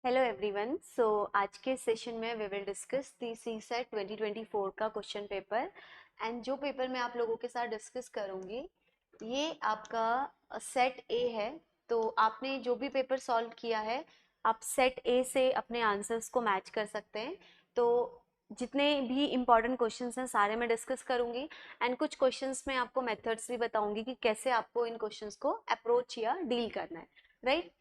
Hello everyone. आज के session में we will discuss the CSAT 2024 का क्वेश्चन पेपर। एंड जो पेपर मैं आप लोगों के साथ डिस्कस करूंगी ये आपका सेट ए है। तो आपने जो भी पेपर सॉल्व किया है आप सेट ए से अपने आंसर्स को मैच कर सकते हैं। तो जितने भी इम्पॉर्टेंट क्वेश्चंस हैं सारे मैं डिस्कस करूंगी एंड कुछ क्वेश्चंस में आपको मेथड्स भी बताऊंगी कि कैसे आपको इन क्वेश्चंस को अप्रोच या डील करना है, राइट।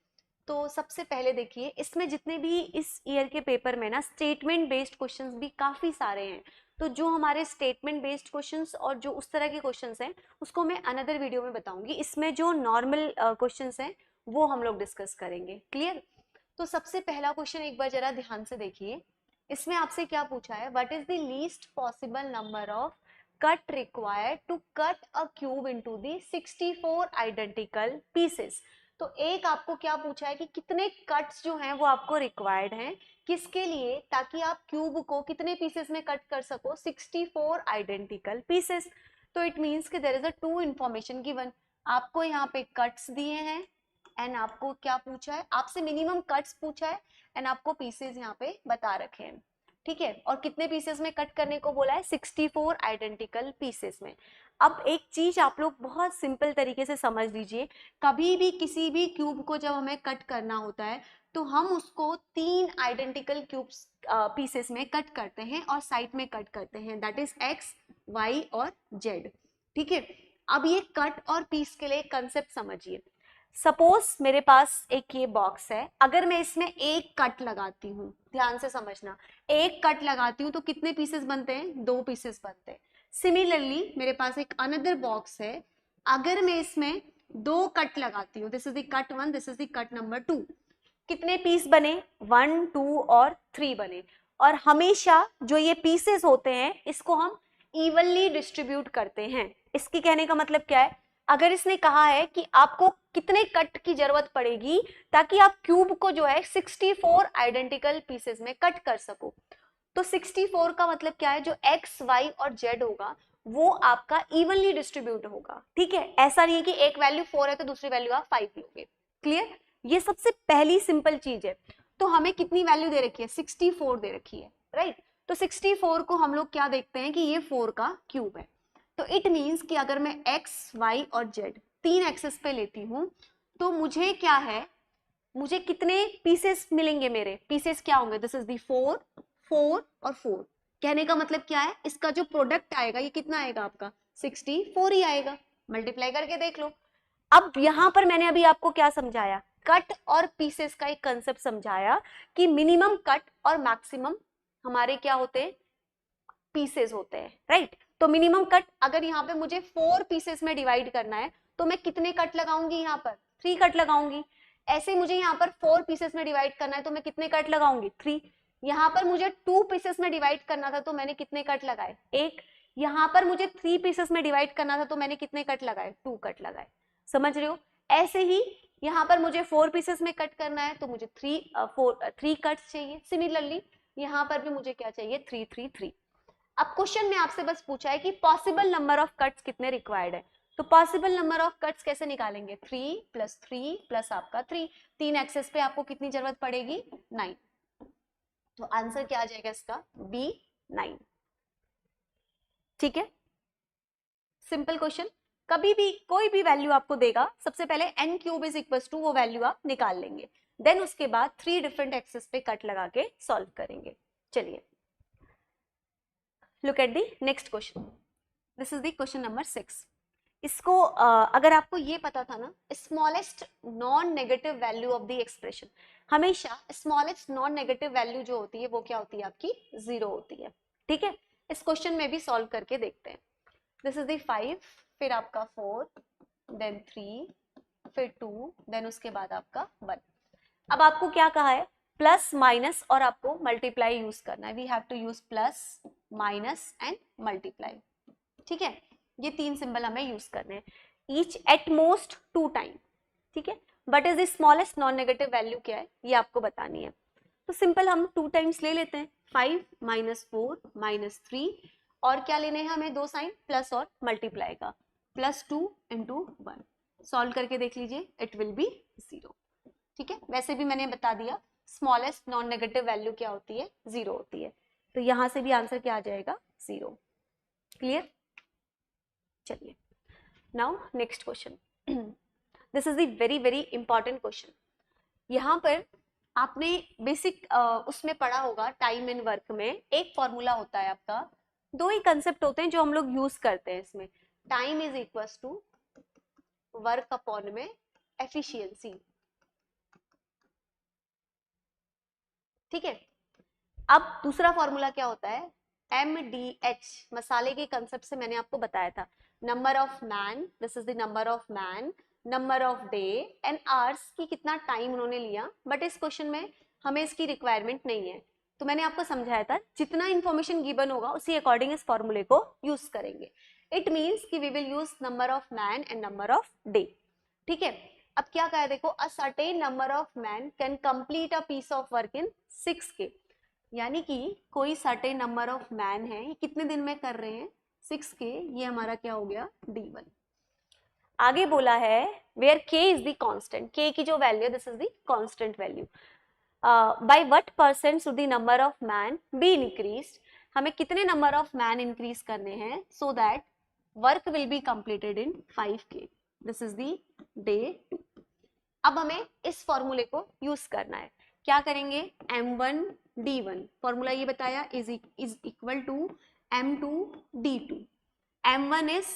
तो सबसे पहले देखिए, इसमें जितने भी इस ईयर के पेपर में ना स्टेटमेंट बेस्ड क्वेश्चंस भी काफी सारे हैं। तो जो हमारे स्टेटमेंट बेस्ड क्वेश्चंस और जो उस तरह के क्वेश्चंस हैं उसको मैं अनदर वीडियो में बताऊंगी। इसमें जो नॉर्मल क्वेश्चंस हैं वो हम लोग डिस्कस करेंगे। क्लियर? तो सबसे पहला क्वेश्चन एक बार जरा ध्यान से देखिए। इसमें आपसे क्या पूछा है, what is the least possible number of cut required to cut a cube into the 64 identical pieces. तो एक आपको क्या पूछा है कि कितने कट्स जो हैं वो आपको रिक्वायर्ड हैं, किसके लिए, ताकि आप क्यूब को कितने पीसेस में कट कर सको, 64 आइडेंटिकल पीसेस। तो इट मींस कि there is a two information given. आपको यहाँ पे कट्स दिए हैं एंड आपको क्या पूछा है, आपसे मिनिमम कट्स पूछा है एंड आपको पीसेस यहाँ पे बता रखे हैं। ठीक है, और कितने पीसेस में कट करने को बोला है, 64 आइडेंटिकल पीसेस में। अब एक चीज आप लोग बहुत सिंपल तरीके से समझ लीजिए, कभी भी किसी भी क्यूब को जब हमें कट करना होता है तो हम उसको 3 आइडेंटिकल क्यूब्स पीसेस में कट करते हैं और साइड में कट करते हैं, दैट इज एक्स, वाई और जेड। ठीक है, अब ये कट और पीस के लिए कंसेप्ट समझिए। सपोज मेरे पास एक ये बॉक्स है, अगर मैं इसमें एक कट लगाती हूँ, ध्यान से समझना, एक कट लगाती हूँ तो कितने पीसेस बनते हैं, 2 पीसेस बनते हैं। सिमिलरली मेरे पास एक अनदर बॉक्स है, अगर मैं इसमें 2 कट लगाती हूँ, this is the cut 1, this is the cut number 2, कितने पीस बने, 1 2 और 3 बने। और हमेशा जो ये पीसेस होते हैं इसको हम इवनली डिस्ट्रीब्यूट करते हैं। इसकी कहने का मतलब क्या है, अगर इसने कहा है कि आपको कितने कट की जरूरत पड़ेगी ताकि आप क्यूब को जो है 64 आइडेंटिकल पीसेस में कट कर सको, तो 64 का मतलब क्या है, जो एक्स वाई और जेड होगा वो आपका इवनली डिस्ट्रीब्यूट होगा। ठीक है, ऐसा नहीं है कि एक वैल्यू 4 है तो दूसरी वैल्यू आप 5 लोगे। क्लियर? ये सबसे पहली सिंपल चीज है। तो हमें कितनी वैल्यू दे रखी है, 64 दे रखी है, राइट। तो 64 को हम लोग क्या देखते हैं कि ये 4 का क्यूब है। तो इट मींस कि अगर मैं एक्स वाई और जेड 3 एक्सेस पे लेती हूं तो मुझे क्या है, मुझे कितने पीसेस मिलेंगे, मेरे पीसेस क्या होंगे, दिस इज दी 4 4 और 4। कहने का मतलब क्या है, इसका जो प्रोडक्ट आएगा ये कितना आएगा आपका, 64 ही आएगा। मल्टीप्लाई करके देख लो। अब यहां पर मैंने अभी आपको क्या समझाया, कट और पीसेस का एक कंसेप्ट समझाया कि मिनिमम कट और मैक्सिमम हमारे क्या होते हैं, पीसेस होते हैं, राइट। तो मिनिमम कट अगर यहाँ पे मुझे 4 पीसेस में डिवाइड करना है तो मैं कितने कट लगाऊंगी, यहाँ पर 3 कट लगाऊंगी। ऐसे मुझे यहाँ पर 4 पीसेस में डिवाइड करना है तो मैं कितने कट लगाऊंगी, 3। यहाँ पर मुझे 2 पीसेस में डिवाइड करना था तो मैंने कितने कट लगाए, 1। यहाँ पर मुझे 3 पीसेस में डिवाइड करना था तो मैंने कितने कट लगाए, 2 कट लगाए। समझ रहे हो? ऐसे ही यहाँ पर मुझे 4 पीसेस में कट करना है तो मुझे 3 कट्स चाहिए। सिमिलरली यहाँ पर भी मुझे क्या चाहिए, 3 3 3। अब क्वेश्चन में आपसे बस पूछा है कि पॉसिबल नंबर ऑफ कट्स कितने रिक्वायर्ड है। तो पॉसिबल नंबर ऑफ कट्स कैसे निकालेंगे, 3 प्लस 3 प्लस आपका 3, 3 एक्सेस पे आपको कितनी जरूरत पड़ेगी, 9। तो आंसर क्या आ जाएगा इसका, बी 9। ठीक है, सिंपल क्वेश्चन। कभी भी कोई भी वैल्यू आपको देगा, सबसे पहले n cube is equal to वो वैल्यू आप निकाल लेंगे, देन उसके बाद 3 डिफरेंट एक्सेस पे कट लगा के सॉल्व करेंगे। चलिए, look at the next question. This is the question number 6। इसको अगर आपको ये पता था ना, smallest non negative value of the expression, हमेशा स्मॉलेस्ट नॉन नेगेटिव वैल्यू जो होती है वो क्या होती है, आपकी 0 होती है। ठीक है, इस क्वेश्चन में भी सॉल्व करके देखते हैं। दिस इज द 5, फिर आपका 4, देन 3, फिर 2, देन उसके बाद आपका 1। अब आपको क्या कहा है, प्लस माइनस और आपको मल्टीप्लाई यूज करना है। We have to use plus minus and multiply. ठीक है, ये 3 सिंबल हमें यूज करने हैं, ईच एट मोस्ट 2 टाइम। ठीक है, but is the smallest non negative value क्या है ये आपको बतानी है। तो सिंपल हम 2 टाइम्स ले लेते हैं, 5 माइनस 4 माइनस 3, और क्या लेने हैं हमें, 2 साइन प्लस और मल्टीप्लाई का, प्लस 2 इंटू 1। सॉल्व करके देख लीजिए, इट विल बी 0। ठीक है, वैसे भी मैंने बता दिया स्मॉलेस्ट नॉन नेगेटिव वैल्यू क्या होती है, 0 होती है। तो यहां से भी आंसर क्या आ जाएगा, 0। क्लियर? चलिए, now next question. This is the very very important question. यहाँ पर आपने बेसिक उसमें पढ़ा होगा टाइम एंड वर्क में, एक फॉर्मूला होता है आपका, दो ही कंसेप्ट होते हैं जो हम लोग यूज करते हैं इसमें। Time is equals to work upon में एफिशिएंसी। ठीक है। अब दूसरा फॉर्मूला क्या होता है, MDH, मसाले के कंसेप्ट से मैंने आपको बताया था। Number of man, this is the number of man, number of day and hours की कितना टाइम उन्होंने लिया। बट इस क्वेश्चन में हमें इसकी रिक्वायरमेंट नहीं है, तो मैंने आपको समझाया था जितना इंफॉर्मेशन गिवन होगा उसी अकॉर्डिंग इस फॉर्मूले को यूज करेंगे। इट मीन्स कि we will use number of man and number of day. ठीक है। अब क्या कहा है देखो, a certain number of man can complete a piece of work in 6 K, यानी कि कोई सर्टेन नंबर ऑफ मैन है, ये कितने दिन में कर रहे हैं, 6 के। ये हमारा क्या हो गया, D1। आगे बोला है where K is the constant, K की जो वैल्यू है this is the constant value. By what percent should the number of man be increased, हमें कितने नंबर ऑफ मैन इंक्रीज करने हैं so that work will be completed in 5K, this is the day 2। अब हमें इस फॉर्मूले को use करना है। क्या करेंगे, M1 D1, फॉर्मूला ये बताया, is equal to M2 D2। M1 is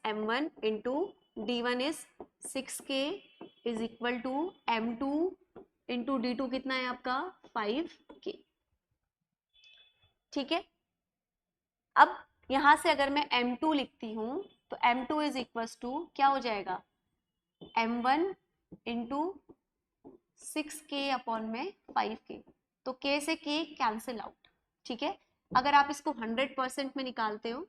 M1 into D1 is 6K is equal to M2 into D2 कितना है आपका 5K। ठीक है। अब यहां से अगर मैं M2 लिखती हूं तो M2 इज इक्वल टू क्या हो जाएगा, M1 इंटू 6K अपॉन में 5K, तो K से K कैंसिल आउट। ठीक है। अगर आप इसको 100% में निकालते हो,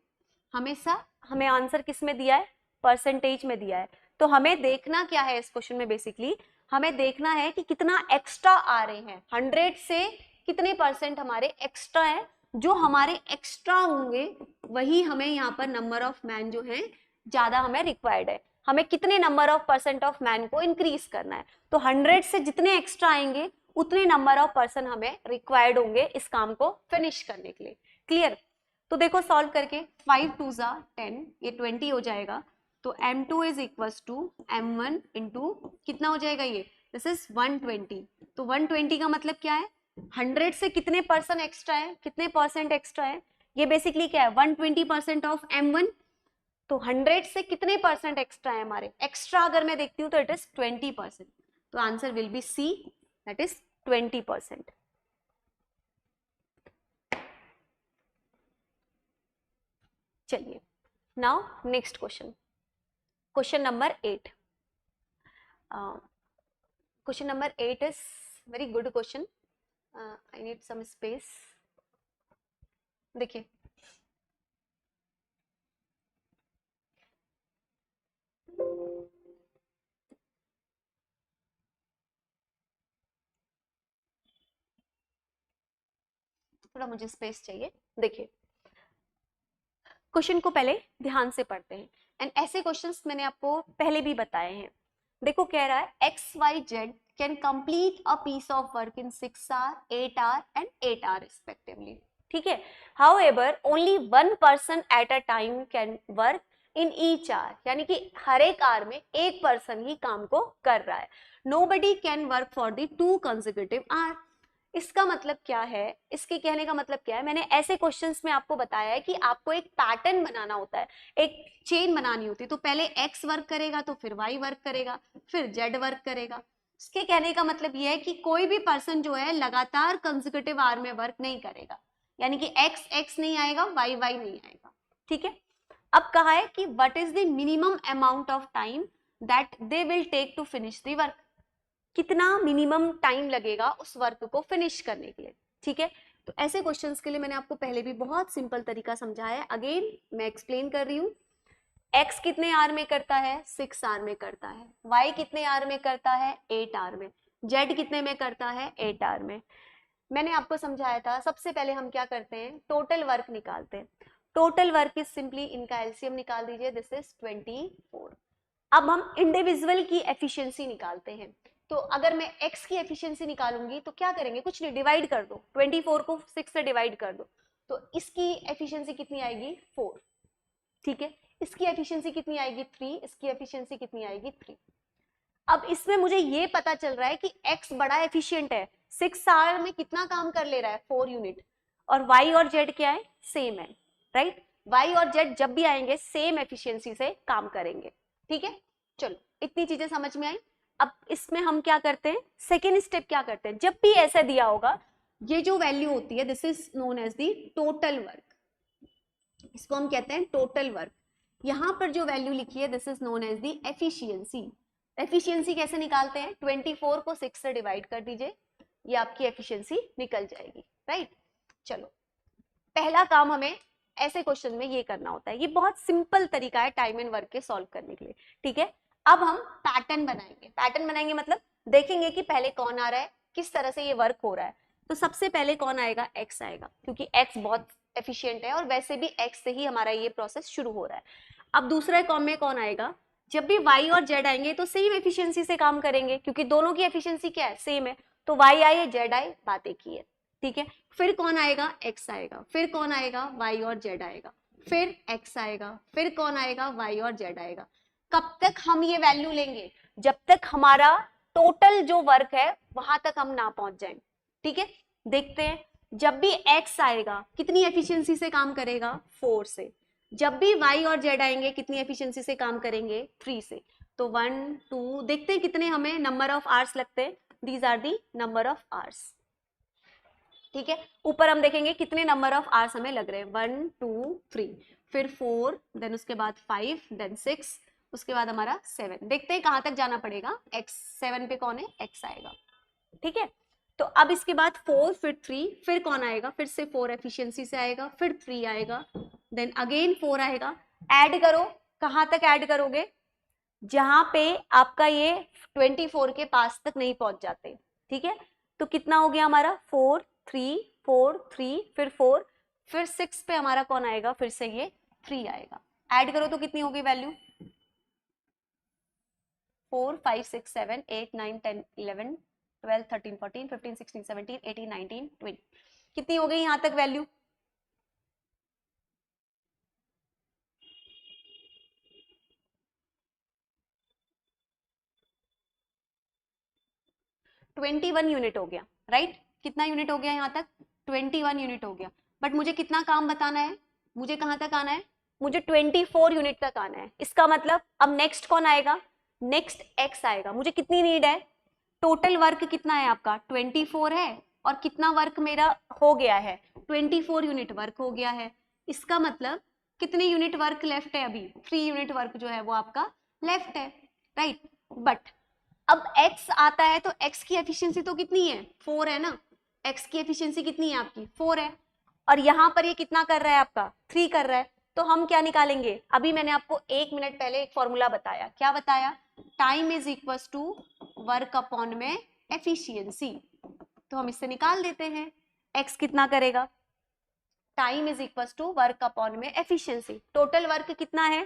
हमेशा हमें आंसर किस में दिया है, परसेंटेज में दिया है। तो हमें देखना क्या है इस क्वेश्चन में, बेसिकली हमें देखना है कि कितना एक्स्ट्रा आ रहे हैं, 100 से कितने परसेंट हमारे एक्स्ट्रा है। जो हमारे एक्स्ट्रा होंगे वही हमें यहाँ पर नंबर ऑफ मैन जो है ज्यादा हमें रिक्वायर्ड है। हमें कितने number of percent of man को इंक्रीज करना है, तो 100 से जितने एक्स्ट्रा आएंगे उतने नंबर ऑफ पर्सन हमें रिक्वायर्ड होंगे इस काम को फिनिश करने के लिए। क्लियर? तो देखो सॉल्व करके 5 2 जा 10, ये 20 हो जाएगा। तो M2 is equal to M1 into कितना हो जाएगा ये, दिस इज 120। तो 120 का मतलब क्या है, 100 से कितने पर्सन एक्स्ट्रा है, कितने परसेंट एक्स्ट्रा है, ये बेसिकली क्या है 120% ऑफ M1। तो 100 से कितने परसेंट एक्स्ट्रा है हमारे, एक्स्ट्रा अगर मैं देखती हूँ तो इट इज 20%। तो answer will be C, that is 20%। चलिए, now next question, question number 8। Question number 8 is very good question. I need some space. देखिए, थोड़ा मुझे स्पेस चाहिए। देखिए, क्वेश्चन को पहले ध्यान से पढ़ते हैं, एंड ऐसे क्वेश्चंस मैंने आपको पहले भी बताए हैं। देखो कह रहा है XYZ can complete a piece of work in 6 hours, 8 hours एंड 8 hours रिस्पेक्टिवली। ठीक है। However only one person at a time can work in each hour, यानी कि हर एक आवर में एक पर्सन ही काम को कर रहा है। Nobody can work for the 2 consecutive hours। इसका मतलब क्या है, इसके कहने का मतलब क्या है, मैंने ऐसे क्वेश्चंस में आपको बताया है कि आपको एक पैटर्न बनाना होता है, एक चेन बनानी होती है। तो पहले X वर्क करेगा, तो फिर Y वर्क करेगा, फिर Z वर्क करेगा। इसके कहने का मतलब यह है कि कोई भी पर्सन जो है लगातार कंसेक्यूटिव आवर में वर्क नहीं करेगा, यानी कि X नहीं आएगा, Y नहीं आएगा। ठीक है। अब कहा है कि what is the minimum amount of time that they will take to finish the work, कितना मिनिमम टाइम लगेगा उस वर्क को फिनिश करने के लिए। ठीक है। तो ऐसे क्वेश्चंस के लिए मैंने आपको पहले भी बहुत सिंपल तरीका समझाया है, अगेन मैं एक्सप्लेन कर रही हूँ। X कितने आवर में करता है, 6 आवर में करता है। Y कितने आवर में करता है, 8 आवर में। Z कितने में करता है, 8 आवर में। मैंने आपको समझाया था, सबसे पहले हम क्या करते हैं, टोटल वर्क निकालते हैं। टोटल वर्क इज सिंपली, इनका एलसीएम निकाल दीजिए, दिस इज 24। अब हम इंडिविजुअल की एफिशिएंसी निकालते हैं। तो अगर मैं x की एफिशिएंसी निकालूंगी तो क्या करेंगे, कुछ नहीं, डिवाइड कर दो, 24 को 6 से डिवाइड कर दो, तो इसकी एफिशिएंसी कितनी आएगी 4, ठीक है। इसकी एफिशिएंसी कितनी आएगी 3, इसकी एफिशिएंसी कितनी आएगी 3। अब इसमें मुझे ये पता चल रहा है कि x बड़ा एफिशिएंट है, 6 आवर में कितना काम कर ले रहा है 4 यूनिट, और y और z क्या है, सेम है, राइट। y और z जब भी आएंगे सेम एफिशिएंसी से काम करेंगे, ठीक है। चलो इतनी चीजें समझ में आई। अब इसमें हम क्या करते हैं, सेकेंड स्टेप क्या करते हैं, जब भी ऐसा दिया होगा, ये जो वैल्यू होती है this is known as the total work, इसको हम कहते हैं टोटल वर्क। यहां पर जो वैल्यू लिखी है this is known as the efficiency. Efficiency कैसे निकालते हैं, 24 को 6 से डिवाइड कर दीजिए, ये आपकी एफिशिएंसी निकल जाएगी, राइट। चलो पहला काम हमें ऐसे क्वेश्चन में ये करना होता है, ये बहुत सिंपल तरीका है टाइम एंड वर्क के सॉल्व करने के लिए, ठीक है। अब हम पैटर्न बनाएंगे, पैटर्न बनाएंगे मतलब देखेंगे कि पहले कौन आ रहा है, किस तरह से ये वर्क हो रहा है। तो सबसे पहले कौन आएगा, एक्स आएगा, क्योंकि एक्स बहुत एफिशिएंट है और वैसे भी एक्स से ही हमारा ये प्रोसेस शुरू हो रहा है। अब दूसरे कॉम में कौन आएगा, जब भी y और z आएंगे तो सेम एफिशिएंसी से काम करेंगे, क्योंकि दोनों की एफिशिएंसी क्या है, सेम है, तो y आए z आए बात एक ही है, ठीक है। फिर कौन आएगा, x आएगा, फिर कौन आएगा, y और z आएगा, फिर x आएगा, फिर कौन आएगा, y और z आएगा। कब तक हम ये वैल्यू लेंगे, जब तक हमारा टोटल जो वर्क है वहां तक हम ना पहुंच जाए, ठीक है। देखते हैं, जब भी x आएगा कितनी एफिशिएंसी से काम करेगा, 4 से। जब भी y और z आएंगे कितनी एफिशिएंसी से काम करेंगे, 3 से। तो 1 2 देखते हैं कितने हमें नंबर ऑफ आवर्स लगते हैं, these are the number of hours, ठीक है। ऊपर हम देखेंगे कितने नंबर ऑफ आवर्स हमें लग रहे हैं, 1 2 3, फिर 4, देन उसके बाद 5, देन 6, उसके बाद हमारा 7। देखते हैं कहां तक जाना पड़ेगा, x 7 पे कौन है, x आएगा, ठीक है। तो अब इसके बाद 4, फिर 3, फिर कौन आएगा, फिर से 4 एफिशिएंसी से आएगा, फिर 3 आएगा, देन अगेन 4 आएगा। ऐड करो, कहां तक ऐड करोगे, जहां पे आपका ये 24 के पास तक नहीं पहुंच जाते, ठीक है। तो कितना हो गया हमारा, 4 3 4 3, फिर 4, फिर 6 पे हमारा कौन आएगा, फिर से ये 3 आएगा। ऐड करो तो कितनी होगी वैल्यू, 4 5 6 7 8 9 10 11 12 13 14 15 16 17 18 19 20, कितनी हो गई यहां तक वैल्यू, ट्वेंटी 21 यूनिट हो गया, राइट। कितना यूनिट हो गया यहां तक, 21 यूनिट हो गया। बट मुझे कितना काम बताना है, मुझे कहां तक आना है, मुझे 24 यूनिट तक आना है। इसका मतलब अब नेक्स्ट कौन आएगा, नेक्स्ट एक्स आएगा। मुझे कितनी नीड है, टोटल वर्क कितना है आपका 24 है, और कितना वर्क मेरा हो गया है, 24 यूनिट वर्क हो गया है। इसका मतलब कितने यूनिट वर्क लेफ्ट है, अभी 3 यूनिट वर्क जो है वो आपका लेफ्ट है, राइट। बट अब x आता है तो x की एफिशिएंसी तो कितनी है, 4 है ना, x की एफिशिएंसी कितनी है आपकी, 4 है, और यहां पर ये कितना कर रहा है आपका, 3 कर रहा है। तो हम क्या निकालेंगे, अभी मैंने आपको 1 मिनट पहले एक फॉर्मूला बताया, क्या बताया, time is equal to work upon में एफिशिएंसी। तो हम इससे निकाल देते हैं, x कितना करेगा, time is equal to work upon में एफिशिएंसी। टोटल वर्क कितना है,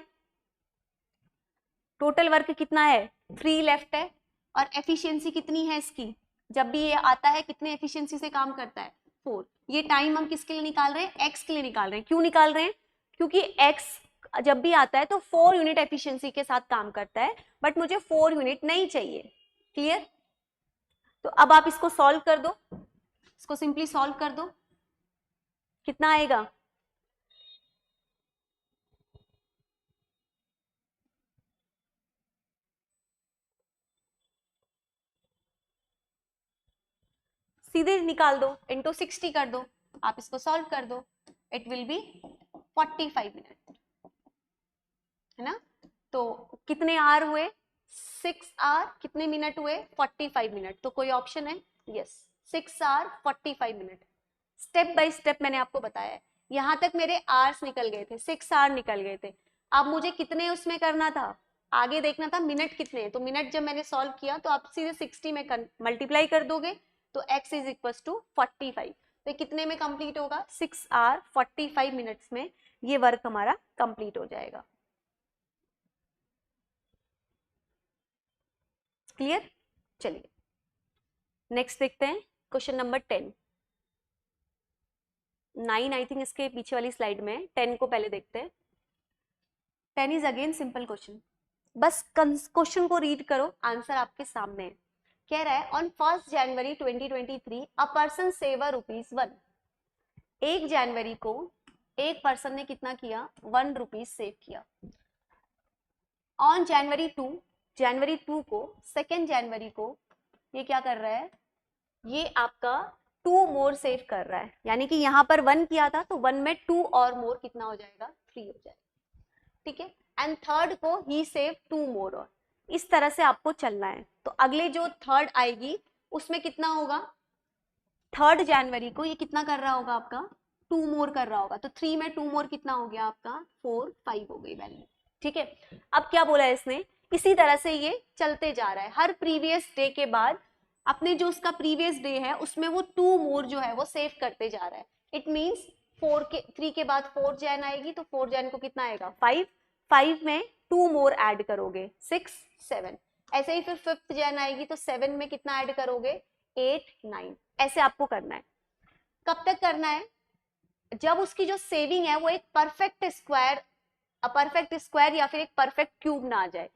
टोटल वर्क कितना है, 3 लेफ्ट है, और एफिशिएंसी कितनी है इसकी, जब भी ये आता है कितने एफिशिएंसी से काम करता है, 4। ये टाइम हम किसके लिए निकाल रहे हैं, x के लिए निकाल रहे हैं। क्यों निकाल रहे हैं, क्योंकि x जब भी आता है तो 4 यूनिट एफिशिएंसी के साथ काम करता है, बट मुझे 4 यूनिट नहीं चाहिए, क्लियर। तो अब आप इसको सॉल्व कर दो, इसको सिंपली सॉल्व कर दो, कितना आएगा, सीधे निकाल दो, इंटू 60 कर दो, आप इसको सॉल्व कर दो, इट विल बी 45 मिनट, है ना। तो कितने आर हुए, 6 आर, कितने मिनट हुए, 45 मिनट। तो कोई ऑप्शन है, yes, 6 or 45 minute. Step by step मैंने आपको बताया है, यहां तक मेरे आर्स निकल गए थे, 6 आर निकल गए थे। अब मुझे कितने उसमें करना था, आगे देखना था मिनट कितने हैं। तो मिनट जब मैंने सॉल्व किया तो आप सीधे 60 में मल्टीप्लाई कर दोगे, तो x इज इक्वल टू 45। तो कितने में कंप्लीट होगा, 6 आवर 45 मिनट्स में ये वर्क हमारा कंप्लीट हो जाएगा, क्लियर। चलिए नेक्स्ट देखते हैं क्वेश्चन नंबर 10। 9 आई थिंक इसके पीछे वाली स्लाइड में है, 10 को पहले देखते हैं। 10 इज अगेन सिंपल क्वेश्चन, बस क्वेश्चन को रीड करो, आंसर आपके सामने है। कह रहा है on 1 January 2023 a person save ₹1। 1 जनवरी को एक पर्सन ने कितना किया, ₹1 सेव किया। ऑन जनवरी 2 को, 2 जनवरी को ये क्या कर रहा है, ये आपका 2 मोर सेव कर रहा है, यानी कि यहाँ पर 1 किया था तो 1 में 2 और मोर कितना हो जाएगा, 3 हो जाएगा। ठीक है, एंड थर्ड को ही सेव 2 मोर, और इस तरह से आपको चलना है। तो अगले जो थर्ड आएगी उसमें कितना होगा, 3 जनवरी को ये कितना कर रहा होगा आपका, 2 मोर कर रहा होगा, तो 3 में 2 मोर कितना हो गया आपका, 4, 5 हो गई वैल्यू। ठीक है, अब क्या बोला है इसने, इसी तरह से ये चलते जा रहा है, हर प्रीवियस डे के बाद अपने जो उसका प्रीवियस डे है उसमें वो 2 मोर जो है वो सेव करते जा रहा है। इट मींस 3 के बाद 4 जैन आएगी, तो 4 जैन को कितना आएगा, 5, 5 में 2 मोर ऐड करोगे 6, 7, ऐसे ही फिर 5th जैन आएगी तो 7 में कितना ऐड करोगे, 8, 9, ऐसे आपको करना है। कब तक करना है, जब उसकी जो सेविंग है वो एक परफेक्ट स्क्वायर या फिर एक परफेक्ट क्यूब ना आ जाए।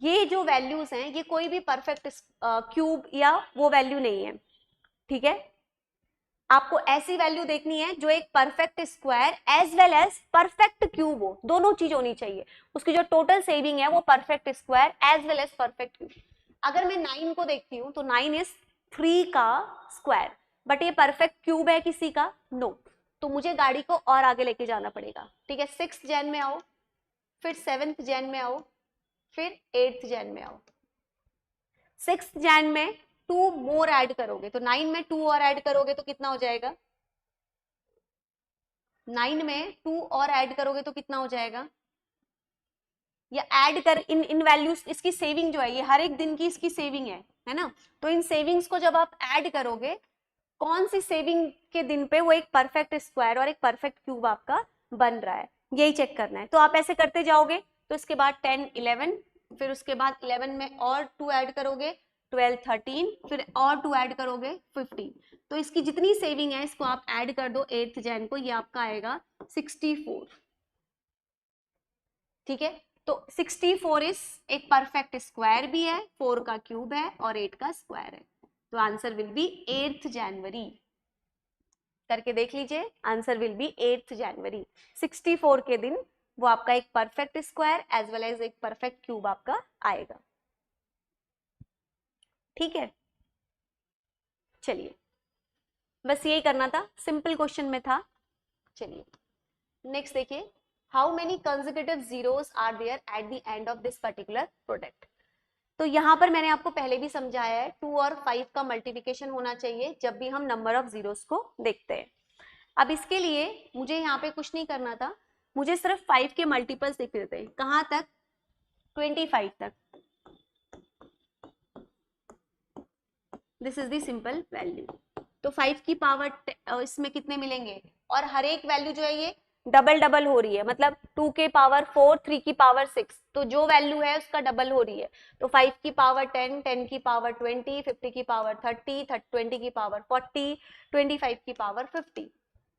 ये जो वैल्यूज हैं ये कोई भी परफेक्ट क्यूब या वो वैल्यू नहीं है। ठीक है, आपको ऐसी वैल्यू देखनी है जो एक perfect square as well as perfect cube हो, दोनों चीज होनी चाहिए। उसकी जो टोटल सेविंग है वो perfect square as well as perfect cube. अगर मैं 9 को देखती हूँ तो 9 इज 3 का स्क्वायर, बट ये परफेक्ट क्यूब है किसी का, नो, तो मुझे गाड़ी को और आगे लेके जाना पड़ेगा। ठीक है, 6th जैन में आओ, फिर 7th जैन में आओ, फिर 8th जैन में आओ। 6th जैन में 2 मोर ऐड करोगे, तो 9 में 2 और ऐड करोगे तो कितना हो जाएगा, 9 में 2 और ऐड करोगे तो कितना हो जाएगा, या ऐड कर इन इन वैल्यूज, इसकी सेविंग जो है ये हर एक दिन की इसकी सेविंग है ना, तो इन सेविंग्स को जब आप ऐड करोगे, कौन सी सेविंग के दिन पे वो एक परफेक्ट स्क्वायर और एक परफेक्ट क्यूब आपका बन रहा है, यही चेक करना है। तो आप ऐसे करते जाओगे, तो इसके बाद 10, 11, फिर उसके बाद 11 में और 2 ऐड करोगे, 12, 13, फिर और 2 ऐड करोगे, 15। तो इसकी जितनी सेविंग है इसको आप ऐड कर दो 8th जैन को, ये आपका आएगा 64। ठीक है, तो 64 इज एक परफेक्ट स्क्वायर भी है, 4 का क्यूब है और 8 का स्क्वायर है, तो आंसर विल बी 8th जनवरी। करके देख लीजिए, आंसर विल बी 8th जनवरी। 64 के दिन वो आपका एक perfect square as well as एक परफेक्ट क्यूब आपका आएगा। ठीक है, चलिए बस यही करना था, सिंपल क्वेश्चन में था। चलिए नेक्स्ट देखिए, how many consecutive zeros are there at the end of this particular product. तो यहाँ पर मैंने आपको पहले भी समझाया है, 2 और 5 का मल्टीप्लिकेशन होना चाहिए जब भी हम नंबर ऑफ जीरोस को देखते हैं। अब इसके लिए मुझे यहाँ पे कुछ नहीं करना था, मुझे सिर्फ 5 के मल्टीपल्स दिख रहे थे, कहाँ तक, 25 तक। This is the simple value. तो 5 की पावर इसमें कितने मिलेंगे, और हर एक वैल्यू जो है ये डबल डबल हो रही है, मतलब 2 के पावर 4, 3 की पावर 6, तो जो वैल्यू है उसका डबल हो रही है। तो 5 की पावर 10, 10 की पावर 20, 50 की पावर 30, 20 की पावर 40, 25 की पावर 50।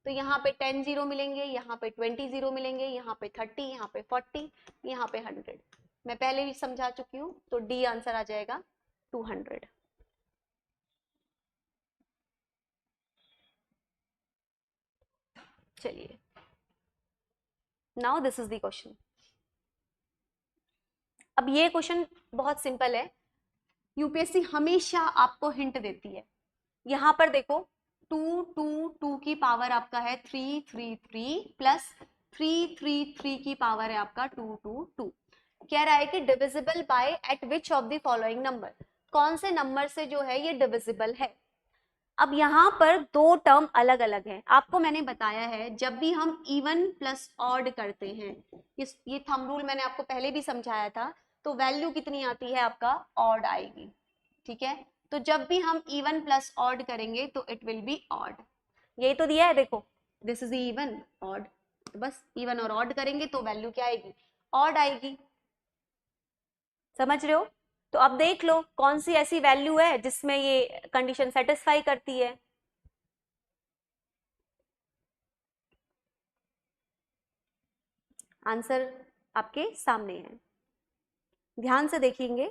तो यहाँ पे 10 जीरो मिलेंगे, यहाँ पे 20 जीरो मिलेंगे, यहाँ पे 30, यहाँ पे 40, यहाँ पे 100। मैं पहले भी समझा चुकी हूँ, तो डी आंसर आ जाएगा 200। चलिए, now this is the question. अब ये क्वेश्चन बहुत सिंपल है, यूपीएससी हमेशा आपको हिंट देती है। यहां पर देखो 2, 2, 2 की पावर आपका है 3, 3, 3 प्लस 3, 3, 3 की पावर है आपका 2, 2, 2। कह रहा है कि divisible by eight which of the following number, कौन से नंबर से जो है ये डिविजिबल है। अब यहाँ पर 2 टर्म अलग अलग है, आपको मैंने बताया है जब भी हम इवन प्लस ऑड करते हैं, ये थंब रूल मैंने आपको पहले भी समझाया था, तो वैल्यू कितनी आती है आपका, ऑड आएगी। ठीक है, तो जब भी हम इवन प्लस ऑड करेंगे तो इट विल बी ऑड। यही तो दिया है, देखो दिस इज इवन ऑड, तो बस इवन और ऑड करेंगे तो वैल्यू क्या आएगी, ऑड आएगी। समझ रहे हो, तो अब देख लो कौन सी ऐसी वैल्यू है जिसमें ये कंडीशन सेटिस्फाई करती है। आंसर आपके सामने है, ध्यान से देखेंगे।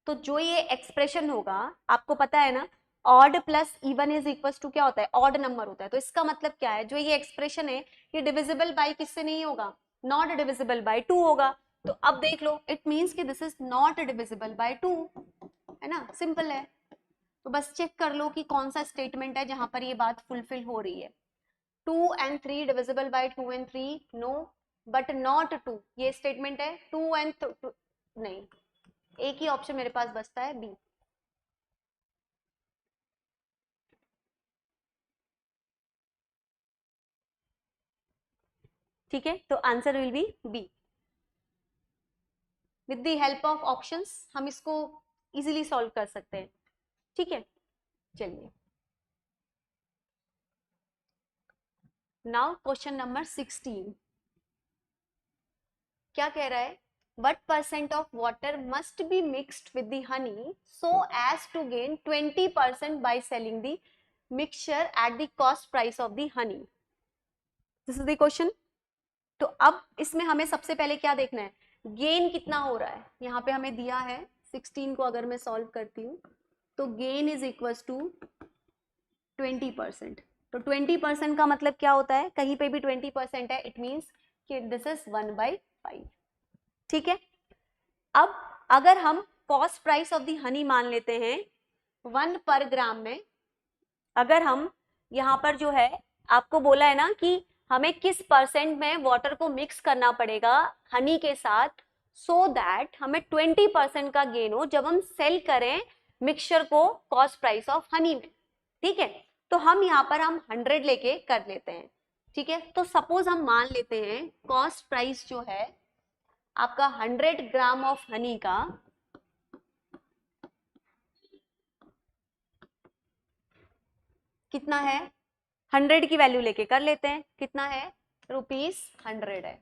तो जो ये एक्सप्रेशन होगा, आपको पता है ना, odd plus even is equal to क्या होता है, ऑड नंबर होता है। तो इसका मतलब क्या है, जो ये एक्सप्रेशन है ये डिविजिबल बाय किससे नहीं होगा, नॉट डिविजिबल बाय 2 होगा। तो अब देख लो, इट मींस कि this is not divisible by 2, है ना, सिंपल है। तो बस चेक कर लो कि कौन सा स्टेटमेंट है जहां पर ये बात फुलफिल हो रही है। 2 and 3 divisible by 2 and 3, no, but not 2, ये स्टेटमेंट है। 2 and 2 नहीं, एक ही ऑप्शन मेरे पास बचता है, बी। ठीक है, तो answer will be B. With the help of options हम इसको इजीली सॉल्व कर सकते हैं। ठीक है, चलिए नाउ क्वेश्चन नंबर 16 क्या कह रहा है, what percent of water must be mixed with the honey so as to gain 20% by selling the mixture at the cost price of the honey? This is the question. तो अब इसमें हमें सबसे पहले क्या देखना है, गेन कितना हो रहा है। यहाँ पे हमें दिया है 16 को, अगर मैं सॉल्व करती हूँ तो गेन इज इक्वल टू 20%। तो 20% का मतलब क्या होता है, कहीं पे भी 20% है, इट मीन्स कि दिस इज 1/5। ठीक है, अब अगर हम cost price of the honey मान लेते हैं 1 पर ग्राम में, अगर हम यहाँ पर जो है आपको बोला है ना कि हमें किस परसेंट में वाटर को मिक्स करना पड़ेगा हनी के साथ, सो दैट हमें 20% का गेन हो जब हम सेल करें मिक्सचर को कॉस्ट प्राइस ऑफ हनी में। ठीक है, तो हम यहाँ पर हम 100 लेके कर लेते हैं। ठीक है, तो सपोज हम मान लेते हैं कॉस्ट प्राइस जो है आपका 100 ग्राम ऑफ हनी का कितना है, 100 की वैल्यू लेके कर लेते हैं, कितना है, ₹100 है।